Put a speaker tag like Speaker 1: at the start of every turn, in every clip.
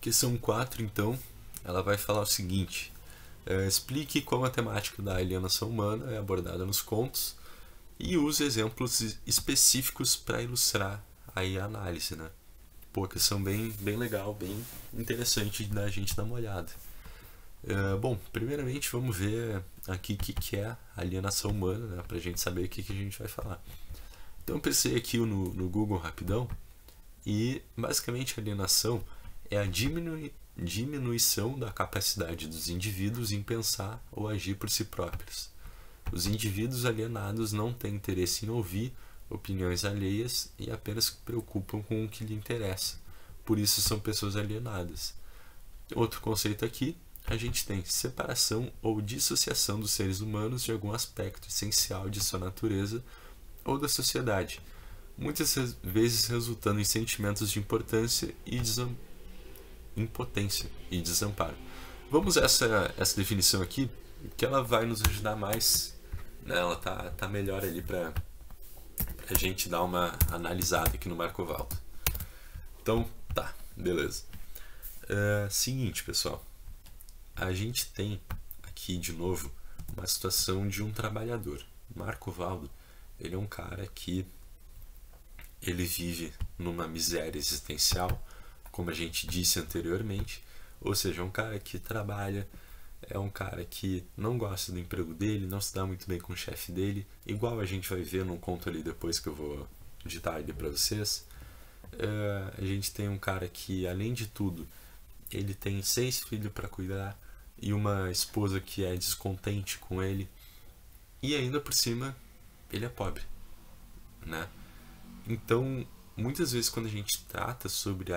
Speaker 1: Questão 4, então, ela vai falar o seguinte: explique como a temática da alienação humana é abordada nos contos e use exemplos específicos para ilustrar aí a análise, né? Pô, questão bem legal, bem interessante da gente dar uma olhada. Bom, primeiramente vamos ver aqui o que é alienação humana, né? Pra gente saber o que a gente vai falar. Então eu pensei aqui no Google rapidão e basicamente a alienação é a diminuição da capacidade dos indivíduos em pensar ou agir por si próprios. Os indivíduos alienados não têm interesse em ouvir opiniões alheias e apenas se preocupam com o que lhe interessa. Por isso são pessoas alienadas. Outro conceito aqui, a gente tem separação ou dissociação dos seres humanos de algum aspecto essencial de sua natureza ou da sociedade, muitas vezes resultando em sentimentos de impotência e desamparo. Vamos a essa definição aqui, que ela vai nos ajudar mais, né? Ela tá melhor ali para a gente dar uma analisada aqui no Marco Valdo. Então, tá, beleza. Seguinte, pessoal, a gente tem aqui de novo uma situação de um trabalhador. Marco Valdo, ele é um cara que ele vive numa miséria existencial, como a gente disse anteriormente, ou seja, é um cara que trabalha, é um cara que não gosta do emprego dele, não se dá muito bem com o chefe dele, igual a gente vai ver num conto ali depois que eu vou digitar ali para vocês. A gente tem um cara que, além de tudo, ele tem 6 filhos para cuidar e uma esposa que é descontente com ele, e ainda por cima ele é pobre, né? Então, muitas vezes quando a gente trata sobre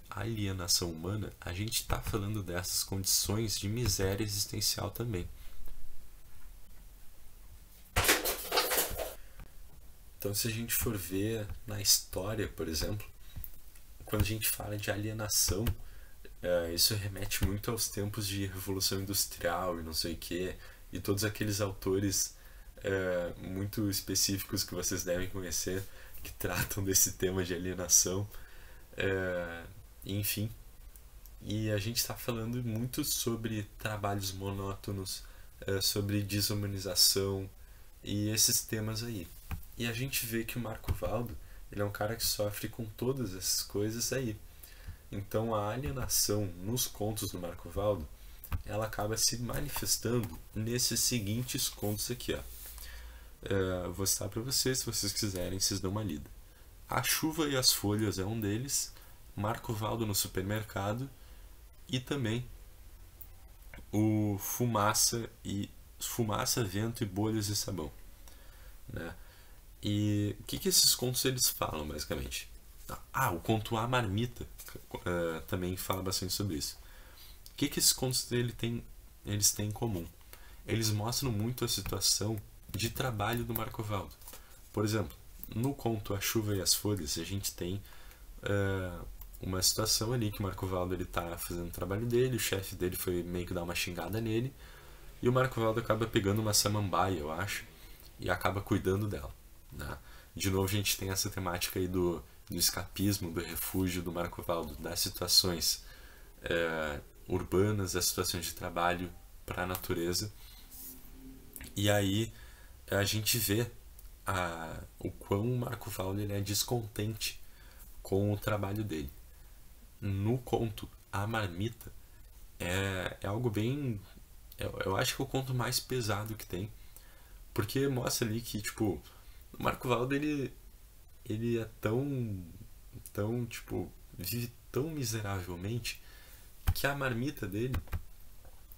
Speaker 1: alienação humana, a gente está falando dessas condições de miséria existencial também. Então, se a gente for ver na história, por exemplo, quando a gente fala de alienação, isso remete muito aos tempos de Revolução Industrial e não sei o que, e todos aqueles autores muito específicos que vocês devem conhecer, que tratam desse tema de alienação, enfim. E a gente está falando muito sobre trabalhos monótonos, sobre desumanização e esses temas aí. E a gente vê que o Marco Valdo, ele é um cara que sofre com todas essas coisas aí. Então a alienação nos contos do Marco Valdo, ela acaba se manifestando nesses seguintes contos aqui, ó. Vou citar para vocês, se vocês quiserem, vocês dão uma lida. A Chuva e as Folhas é um deles, Marco Valdo no Supermercado e também o Fumaça, Vento e Bolhas de Sabão, né? E o que esses contos eles falam, basicamente? O conto A Marmita também fala bastante sobre isso. O que esses contos eles têm em comum? Eles mostram muito a situação de trabalho do Marco Valdo. Por exemplo, no conto A Chuva e as Folhas, a gente tem uma situação ali que o Marco Valdo está fazendo o trabalho dele, o chefe dele foi meio que dar uma xingada nele, e o Marco Valdo acaba pegando uma samambaia, eu acho, e acaba cuidando dela, né? De novo a gente tem essa temática aí do escapismo, do refúgio do Marco Valdo, das situações urbanas, das situações de trabalho para a natureza. E aí a gente vê o quão o Marco Valdo ele é descontente com o trabalho dele. No conto A Marmita é algo bem... Eu acho que é o conto mais pesado que tem, porque mostra ali que, tipo, o Marco Valdo ele é tão, tipo, vive tão miseravelmente que a marmita dele,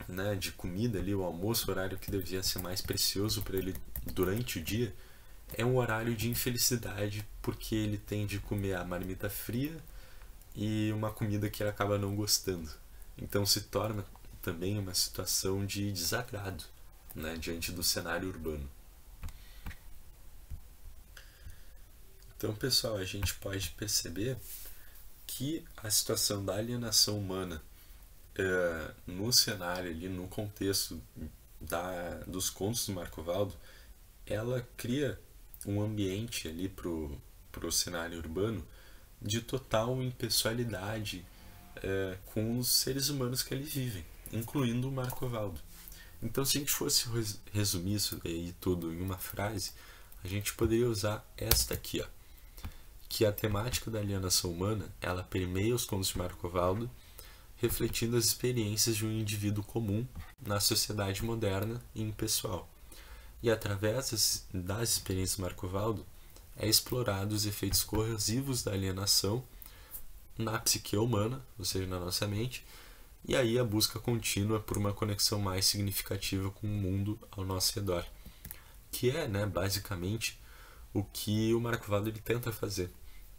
Speaker 1: né, de comida ali, o almoço, o horário que devia ser mais precioso para ele durante o dia, é um horário de infelicidade, porque ele tem de comer a marmita fria e uma comida que ele acaba não gostando. Então se torna também uma situação de desagrado, né, diante do cenário urbano. Então, pessoal, a gente pode perceber que a situação da alienação humana no cenário ali, no contexto dos contos do Marco Valdo, ela cria um ambiente ali pro cenário urbano de total impessoalidade, com os seres humanos que ali vivem, incluindo o Marco Valdo. Então, se a gente fosse resumir isso aí tudo em uma frase, a gente poderia usar esta aqui, ó, que a temática da alienação humana, ela permeia os contos de Marco Valdo, refletindo as experiências de um indivíduo comum na sociedade moderna e impessoal. E através das experiências de Marco Valdo, é explorado os efeitos corrosivos da alienação na psique humana, ou seja, na nossa mente, e aí a busca contínua por uma conexão mais significativa com o mundo ao nosso redor, que é, né, basicamente o que o Marco Valdo ele tenta fazer.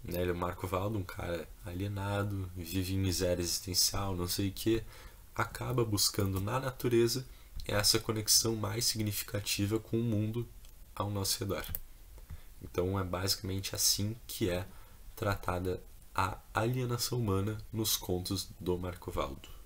Speaker 1: Né? O Marco Valdo, um cara alienado, vive em miséria existencial, não sei o que, acaba buscando na natureza essa conexão mais significativa com o mundo ao nosso redor. Então é basicamente assim que é tratada a alienação humana nos contos do Marco Valdo.